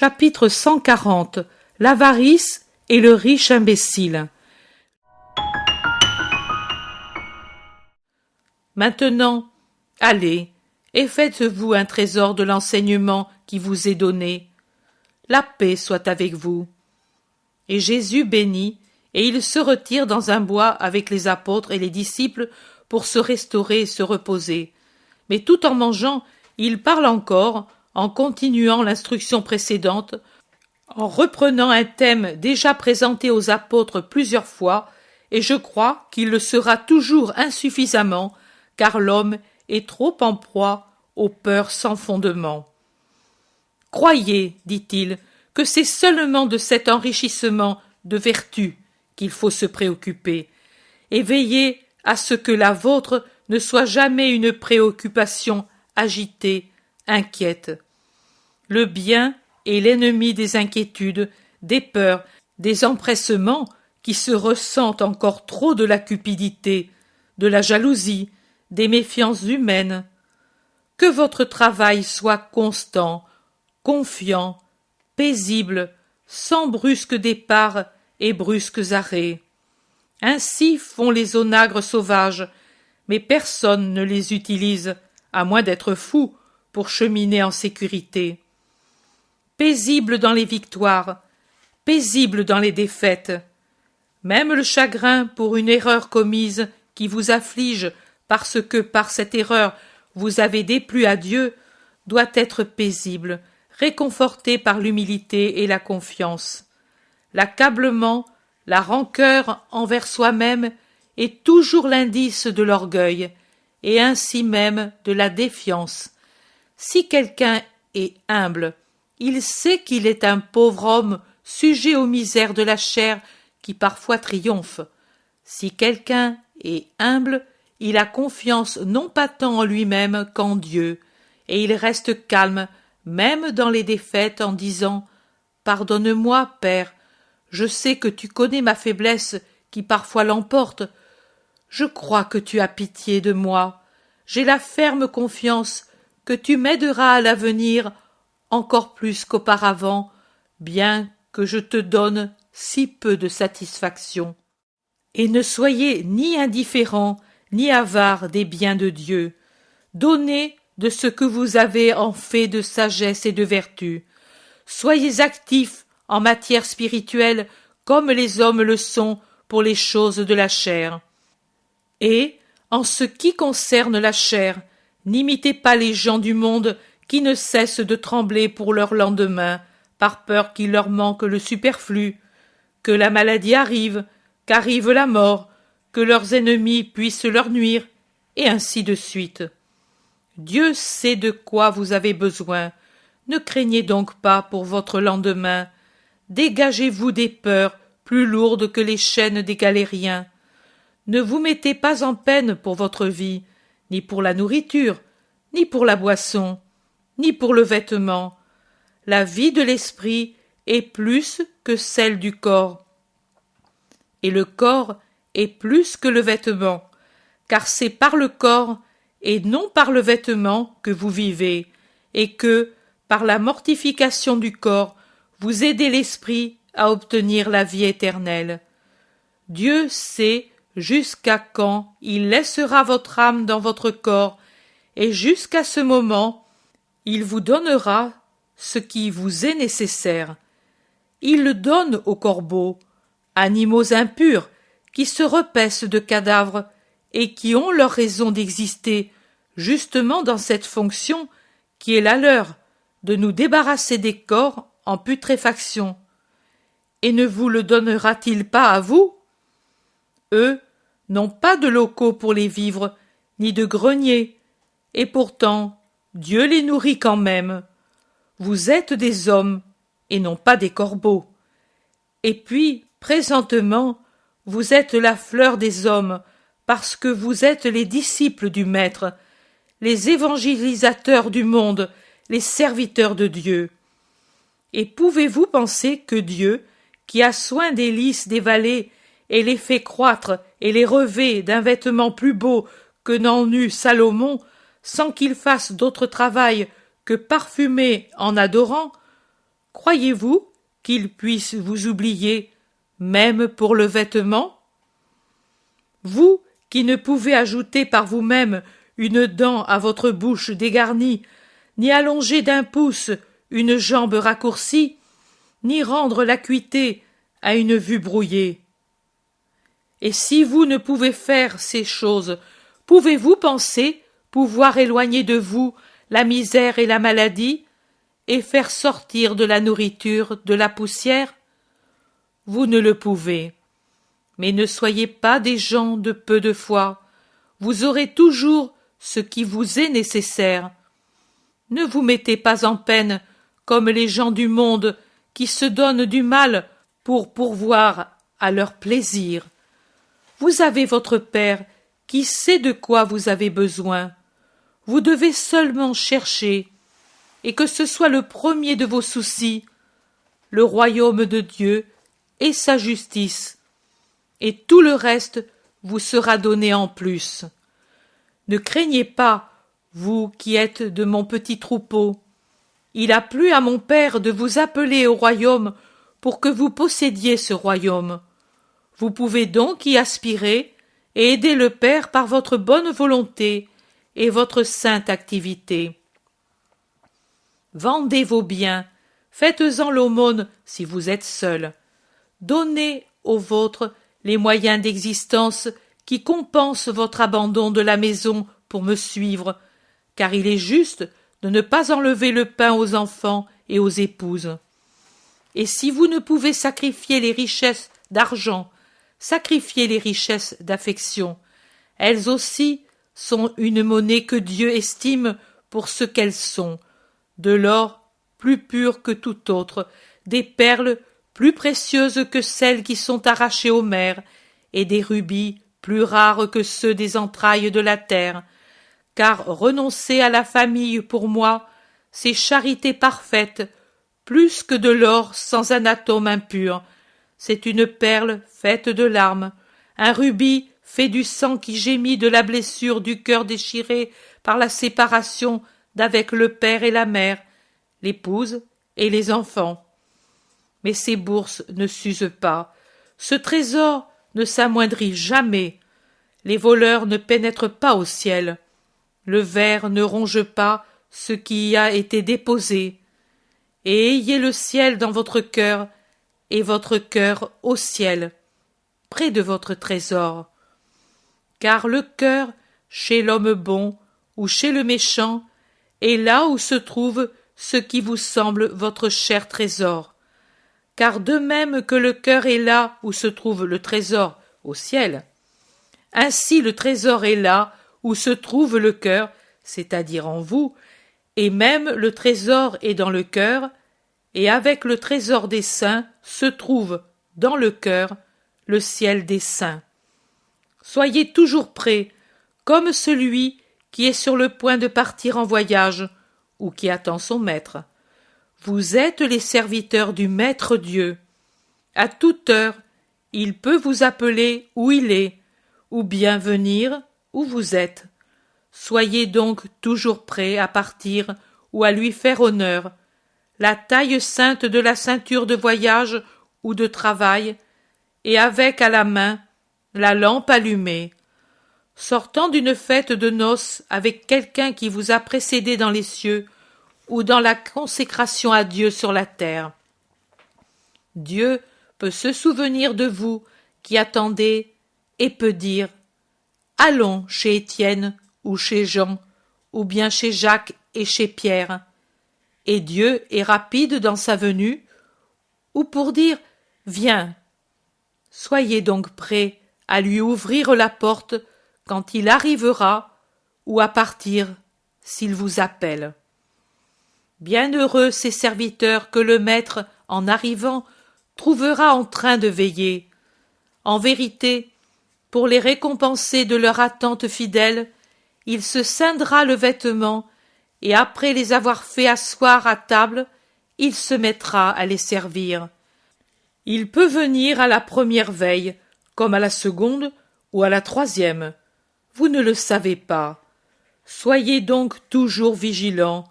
Chapitre 140. L'avarice et le riche imbécile. Maintenant, allez, et faites-vous un trésor de l'enseignement qui vous est donné. La paix soit avec vous. Et Jésus bénit, et il se retire dans un bois avec les apôtres et les disciples pour se restaurer et se reposer. Mais tout en mangeant, il parle encore, en continuant l'instruction précédente, en reprenant un thème déjà présenté aux apôtres plusieurs fois, et je crois qu'il le sera toujours insuffisamment, car l'homme est trop en proie aux peurs sans fondement. Croyez, dit-il, que c'est seulement de cet enrichissement de vertu qu'il faut se préoccuper, et veillez à ce que la vôtre ne soit jamais une préoccupation agitée, inquiète. Le bien est l'ennemi des inquiétudes, des peurs, des empressements qui se ressentent encore trop de la cupidité, de la jalousie, des méfiances humaines. Que votre travail soit constant, confiant, paisible, sans brusques départs et brusques arrêts. Ainsi font les onagres sauvages, mais personne ne les utilise, à moins d'être fou, pour cheminer en sécurité. Paisible dans les victoires, paisible dans les défaites. Même le chagrin pour une erreur commise qui vous afflige parce que par cette erreur vous avez déplu à Dieu doit être paisible, réconforté par l'humilité et la confiance. L'accablement, la rancœur envers soi-même est toujours l'indice de l'orgueil, et ainsi même de la défiance. Si quelqu'un est humble, il sait qu'il est un pauvre homme sujet aux misères de la chair qui parfois triomphe. Si quelqu'un est humble, il a confiance non pas tant en lui-même qu'en Dieu, et il reste calme même dans les défaites en disant « Pardonne-moi, Père, je sais que tu connais ma faiblesse qui parfois l'emporte. Je crois que tu as pitié de moi. J'ai la ferme confiance que tu m'aideras à l'avenir encore plus qu'auparavant, bien que je te donne si peu de satisfaction. Et ne soyez ni indifférents, ni avares des biens de Dieu. Donnez de ce que vous avez en fait de sagesse et de vertu. Soyez actifs en matière spirituelle comme les hommes le sont pour les choses de la chair. Et, en ce qui concerne la chair, n'imitez pas les gens du monde qui ne cessent de trembler pour leur lendemain, par peur qu'il leur manque le superflu, que la maladie arrive, qu'arrive la mort, que leurs ennemis puissent leur nuire, et ainsi de suite. Dieu sait de quoi vous avez besoin. Ne craignez donc pas pour votre lendemain. Dégagez-vous des peurs plus lourdes que les chaînes des galériens. Ne vous mettez pas en peine pour votre vie, ni pour la nourriture, ni pour la boisson, ni pour le vêtement. La vie de l'esprit est plus que celle du corps. Et le corps est plus que le vêtement, car c'est par le corps et non par le vêtement que vous vivez, et que, par la mortification du corps, vous aidez l'esprit à obtenir la vie éternelle. Dieu sait jusqu'à quand il laissera votre âme dans votre corps, et jusqu'à ce moment, il vous donnera ce qui vous est nécessaire. Il le donne aux corbeaux, animaux impurs, qui se repaissent de cadavres, et qui ont leur raison d'exister, justement dans cette fonction qui est la leur, de nous débarrasser des corps en putréfaction. Et ne vous le donnera-t-il pas à vous? Eux n'ont pas de locaux pour les vivres, ni de greniers, et pourtant Dieu les nourrit quand même. Vous êtes des hommes, et non pas des corbeaux. Et puis, présentement, vous êtes la fleur des hommes, parce que vous êtes les disciples du Maître, les évangélisateurs du monde, les serviteurs de Dieu. Et pouvez-vous penser que Dieu, qui a soin des lys des vallées, et les fait croître et les revêt d'un vêtement plus beau que n'en eut Salomon, sans qu'il fasse d'autre travail que parfumer en adorant, Croyez-vous qu'il puisse vous oublier, même pour le vêtement? Vous qui ne pouvez ajouter par vous-même une dent à votre bouche dégarnie, ni allonger d'un pouce une jambe raccourcie, ni rendre l'acuité à une vue brouillée. Et si vous ne pouvez faire ces choses, pouvez-vous penser pouvoir éloigner de vous la misère et la maladie, et faire sortir de la nourriture de la poussière? Vous ne le pouvez. Mais ne soyez pas des gens de peu de foi. Vous aurez toujours ce qui vous est nécessaire. Ne vous mettez pas en peine comme les gens du monde qui se donnent du mal pour pourvoir à leur plaisir. Vous avez votre Père qui sait de quoi vous avez besoin. Vous devez seulement chercher, et que ce soit le premier de vos soucis, le royaume de Dieu et sa justice, et tout le reste vous sera donné en plus. Ne craignez pas, vous qui êtes de mon petit troupeau. Il a plu à mon Père de vous appeler au royaume pour que vous possédiez ce royaume. Vous pouvez donc y aspirer et aider le Père par votre bonne volonté et votre sainte activité. Vendez vos biens, faites-en l'aumône si vous êtes seul. Donnez aux vôtres les moyens d'existence qui compensent votre abandon de la maison pour me suivre, car il est juste de ne pas enlever le pain aux enfants et aux épouses. Et si vous ne pouvez sacrifier les richesses d'argent, sacrifiez les richesses d'affection. Elles aussi sont une monnaie que Dieu estime pour ce qu'elles sont, de l'or plus pur que tout autre, des perles plus précieuses que celles qui sont arrachées aux mers, et des rubis plus rares que ceux des entrailles de la terre. Car renoncer à la famille pour moi, c'est charité parfaite, plus que de l'or sans un atome impur. C'est une perle faite de larmes, un rubis fait du sang qui gémit de la blessure du cœur déchiré par la séparation d'avec le père et la mère, l'épouse et les enfants. Mais ces bourses ne s'usent pas, ce trésor ne s'amoindrit jamais, les voleurs ne pénètrent pas au ciel, le ver ne ronge pas ce qui y a été déposé, et ayez le ciel dans votre cœur, et votre cœur au ciel, près de votre trésor. Car le cœur, chez l'homme bon ou chez le méchant, est là où se trouve ce qui vous semble votre cher trésor. Car de même que le cœur est là où se trouve le trésor au ciel, ainsi le trésor est là où se trouve le cœur, c'est-à-dire en vous, et même le trésor est dans le cœur, et avec le trésor des saints se trouve, dans le cœur, le ciel des saints. Soyez toujours prêts, comme celui qui est sur le point de partir en voyage, ou qui attend son maître. Vous êtes les serviteurs du Maître Dieu. À toute heure, il peut vous appeler où il est, ou bien venir où vous êtes. Soyez donc toujours prêts à partir ou à lui faire honneur, la taille sainte de la ceinture de voyage ou de travail, et avec à la main la lampe allumée. Sortant d'une fête de noces avec quelqu'un qui vous a précédé dans les cieux, ou dans la consécration à Dieu sur la terre. Dieu peut se souvenir de vous qui attendez et peut dire « Allons chez Étienne ou chez Jean, ou bien chez Jacques et chez Pierre. » Et Dieu est rapide dans sa venue, ou pour dire « Viens ». Soyez donc prêts à lui ouvrir la porte quand il arrivera, ou à partir s'il vous appelle. Bienheureux ces serviteurs que le maître, en arrivant, trouvera en train de veiller. En vérité, pour les récompenser de leur attente fidèle, il se ceindra le vêtement, et après les avoir fait asseoir à table, il se mettra à les servir. Il peut venir à la première veille, comme à la seconde ou à la troisième. Vous ne le savez pas. Soyez donc toujours vigilants,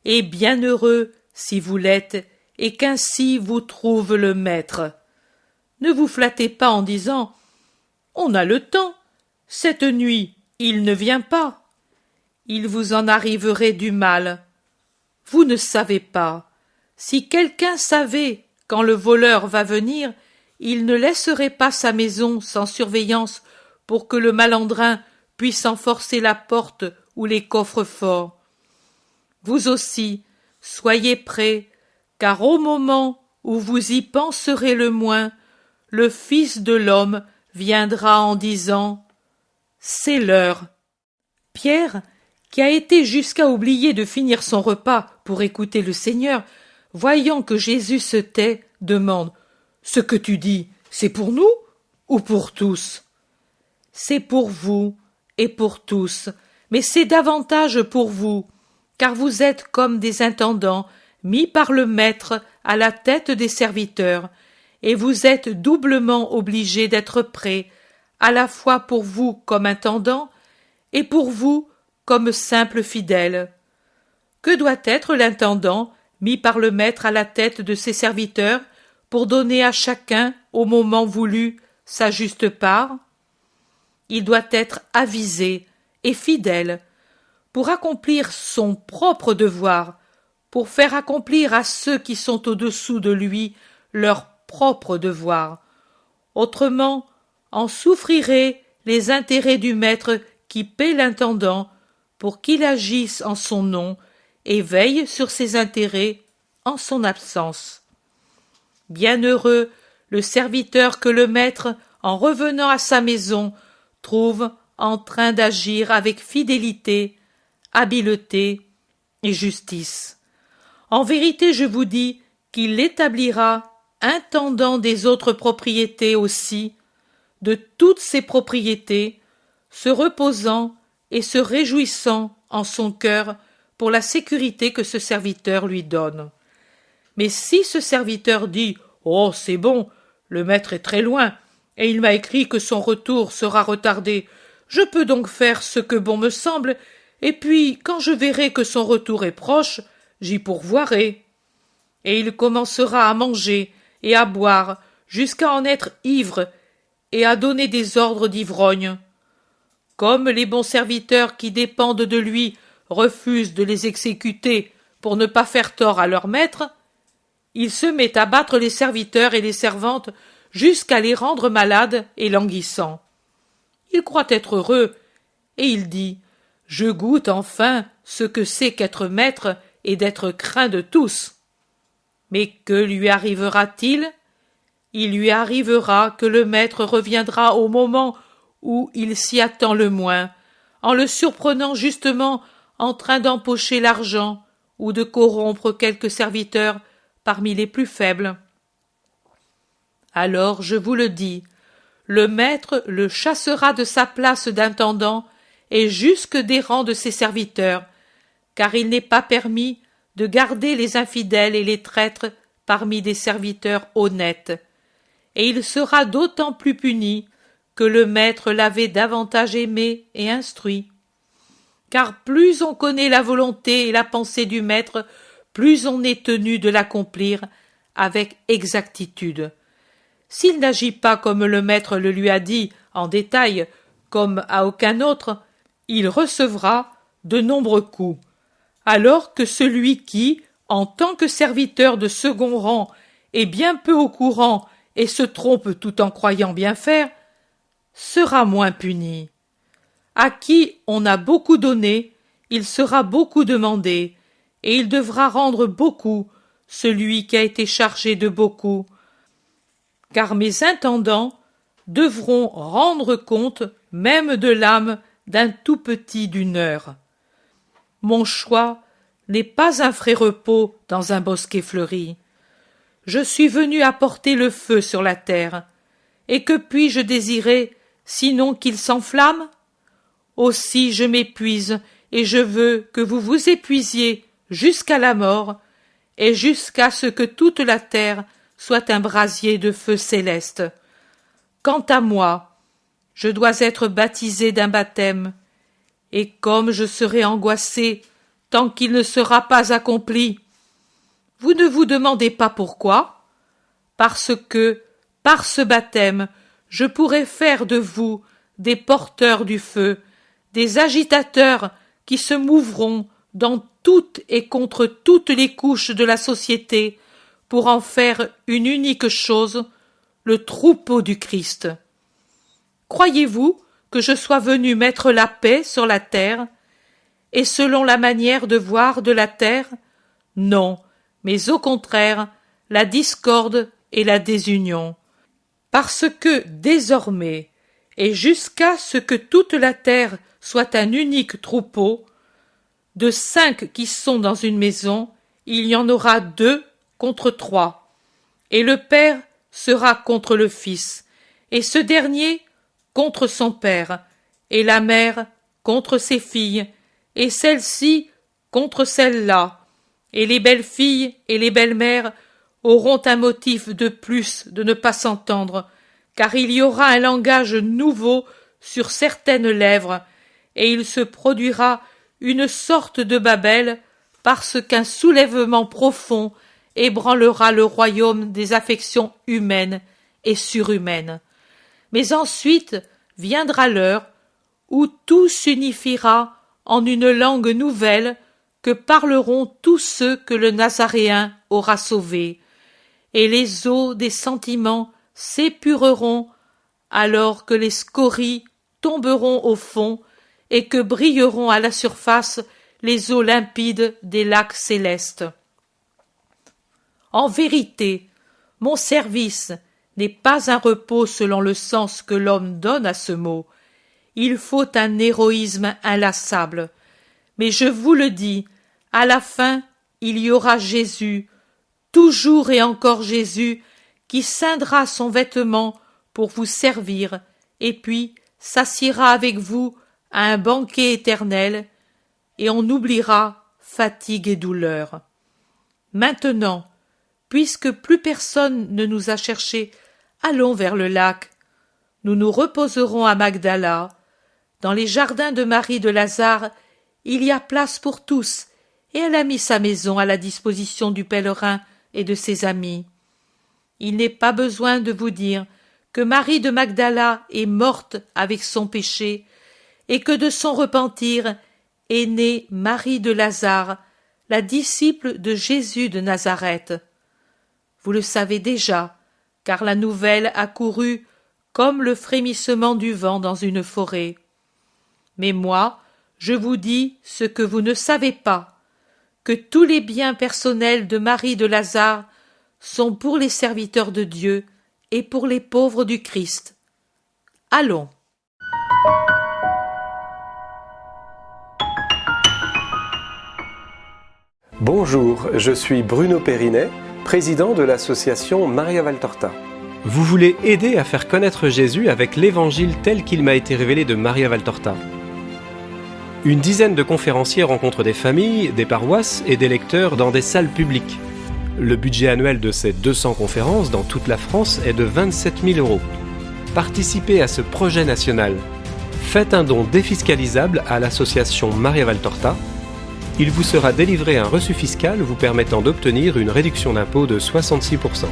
et bienheureux si vous l'êtes, et qu'ainsi vous trouve le maître. Ne vous flattez pas en disant « On a le temps, cette nuit il ne vient pas ». Il vous en arriverait du mal. Vous ne savez pas. Si quelqu'un savait quand le voleur va venir, il ne laisserait pas sa maison sans surveillance pour que le malandrin puisse en forcer la porte ou les coffres forts. Vous aussi, soyez prêts, car au moment où vous y penserez le moins, le Fils de l'homme viendra en disant « C'est l'heure ». Pierre, qui a été jusqu'à oublier de finir son repas pour écouter le Seigneur, voyant que Jésus se tait, demande « Ce que tu dis, c'est pour nous ou pour tous ?» « C'est pour vous et pour tous, mais c'est davantage pour vous, car vous êtes comme des intendants mis par le maître à la tête des serviteurs, et vous êtes doublement obligés d'être prêts, à la fois pour vous comme intendant et pour vous comme simple fidèle. Que doit être l'intendant mis par le maître à la tête de ses serviteurs pour donner à chacun, au moment voulu, sa juste part? Il doit être avisé et fidèle pour accomplir son propre devoir, pour faire accomplir à ceux qui sont au-dessous de lui leur propre devoir. Autrement, en souffriraient les intérêts du maître qui paie l'intendant pour qu'il agisse en son nom et veille sur ses intérêts en son absence. Bienheureux le serviteur que le maître, en revenant à sa maison, trouve en train d'agir avec fidélité, habileté et justice. En vérité, je vous dis qu'il l'établira intendant des autres propriétés aussi, de toutes ses propriétés, se reposant et se réjouissant en son cœur pour la sécurité que ce serviteur lui donne. Mais si ce serviteur dit « Oh, c'est bon, le maître est très loin, et il m'a écrit que son retour sera retardé, je peux donc faire ce que bon me semble, et puis, quand je verrai que son retour est proche, j'y pourvoirai. » Et il commencera à manger et à boire, jusqu'à en être ivre, et à donner des ordres d'ivrogne. Comme les bons serviteurs qui dépendent de lui refusent de les exécuter pour ne pas faire tort à leur maître, il se met à battre les serviteurs et les servantes jusqu'à les rendre malades et languissants. Il croit être heureux, et il dit « Je goûte enfin ce que c'est qu'être maître et d'être craint de tous. » Mais que lui arrivera-t-il? Il lui arrivera que le maître reviendra au moment où il s'y attend le moins, en le surprenant justement en train d'empocher l'argent ou de corrompre quelque serviteur parmi les plus faibles. Alors, je vous le dis, le maître le chassera de sa place d'intendant et jusque des rangs de ses serviteurs, car il n'est pas permis de garder les infidèles et les traîtres parmi des serviteurs honnêtes, et il sera d'autant plus puni que le maître l'avait davantage aimé et instruit. Car plus on connaît la volonté et la pensée du maître, plus on est tenu de l'accomplir avec exactitude. S'il n'agit pas comme le maître le lui a dit en détail, comme à aucun autre, il recevra de nombreux coups, alors que celui qui, en tant que serviteur de second rang, est bien peu au courant et se trompe tout en croyant bien faire, sera moins puni. À qui on a beaucoup donné, il sera beaucoup demandé, et il devra rendre beaucoup, celui qui a été chargé de beaucoup. Car mes intendants devront rendre compte même de l'âme d'un tout petit d'une heure. Mon choix n'est pas un frais repos dans un bosquet fleuri. Je suis venu apporter le feu sur la terre, et que puis-je désirer, sinon qu'il s'enflamme? Aussi je m'épuise, et je veux que vous vous épuisiez jusqu'à la mort, et jusqu'à ce que toute la terre soit un brasier de feu céleste. Quant à moi, je dois être baptisé d'un baptême, et comme je serai angoissé tant qu'il ne sera pas accompli, vous ne vous demandez pas pourquoi? Parce que, par ce baptême, je pourrai faire de vous des porteurs du feu, des agitateurs qui se mouvront dans toutes et contre toutes les couches de la société pour en faire une unique chose, le troupeau du Christ. Croyez-vous que je sois venu mettre la paix sur la terre? Et selon la manière de voir de la terre? Non, mais au contraire, la discorde et la désunion. Parce que désormais, et jusqu'à ce que toute la terre soit un unique troupeau, de 5 qui sont dans une maison, il y en aura 2 contre 3, et le père sera contre le fils, et ce dernier contre son père, et la mère contre ses filles, et celle-ci contre celle-là, et les belles-filles et les belles-mères auront un motif de plus de ne pas s'entendre, car il y aura un langage nouveau sur certaines lèvres, et il se produira une sorte de Babel, parce qu'un soulèvement profond ébranlera le royaume des affections humaines et surhumaines. Mais ensuite viendra l'heure où tout s'unifiera en une langue nouvelle que parleront tous ceux que le Nazaréen aura sauvés, et les eaux des sentiments s'épureront alors que les scories tomberont au fond et que brilleront à la surface les eaux limpides des lacs célestes. En vérité, mon service n'est pas un repos selon le sens que l'homme donne à ce mot. Il faut un héroïsme inlassable. Mais je vous le dis, à la fin, il y aura Jésus, toujours et encore Jésus, qui ceindra son vêtement pour vous servir, et puis s'assiera avec vous à un banquet éternel, et on oubliera fatigue et douleur. Maintenant, puisque plus personne ne nous a cherchés, allons vers le lac. Nous nous reposerons à Magdala. Dans les jardins de Marie de Lazare, il y a place pour tous, et elle a mis sa maison à la disposition du pèlerin et de ses amis. Il n'est pas besoin de vous dire que Marie de Magdala est morte avec son péché, et que de son repentir est née Marie de Lazare, la disciple de Jésus de Nazareth. Vous le savez déjà, car la nouvelle a couru comme le frémissement du vent dans une forêt. Mais moi, je vous dis ce que vous ne savez pas, que tous les biens personnels de Marie de Lazare sont pour les serviteurs de Dieu et pour les pauvres du Christ. Allons. Bonjour, je suis Bruno Périnet, président de l'association Maria Valtorta. Vous voulez aider à faire connaître Jésus avec l'évangile tel qu'il m'a été révélé de Maria Valtorta. Une dizaine de conférenciers rencontrent des familles, des paroisses et des lecteurs dans des salles publiques. Le budget annuel de ces 200 conférences dans toute la France est de 27 000 €. Participez à ce projet national. Faites un don défiscalisable à l'association Maria Valtorta. Il vous sera délivré un reçu fiscal vous permettant d'obtenir une réduction d'impôt de 66%.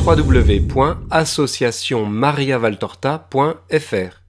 www.associationmariavaltorta.fr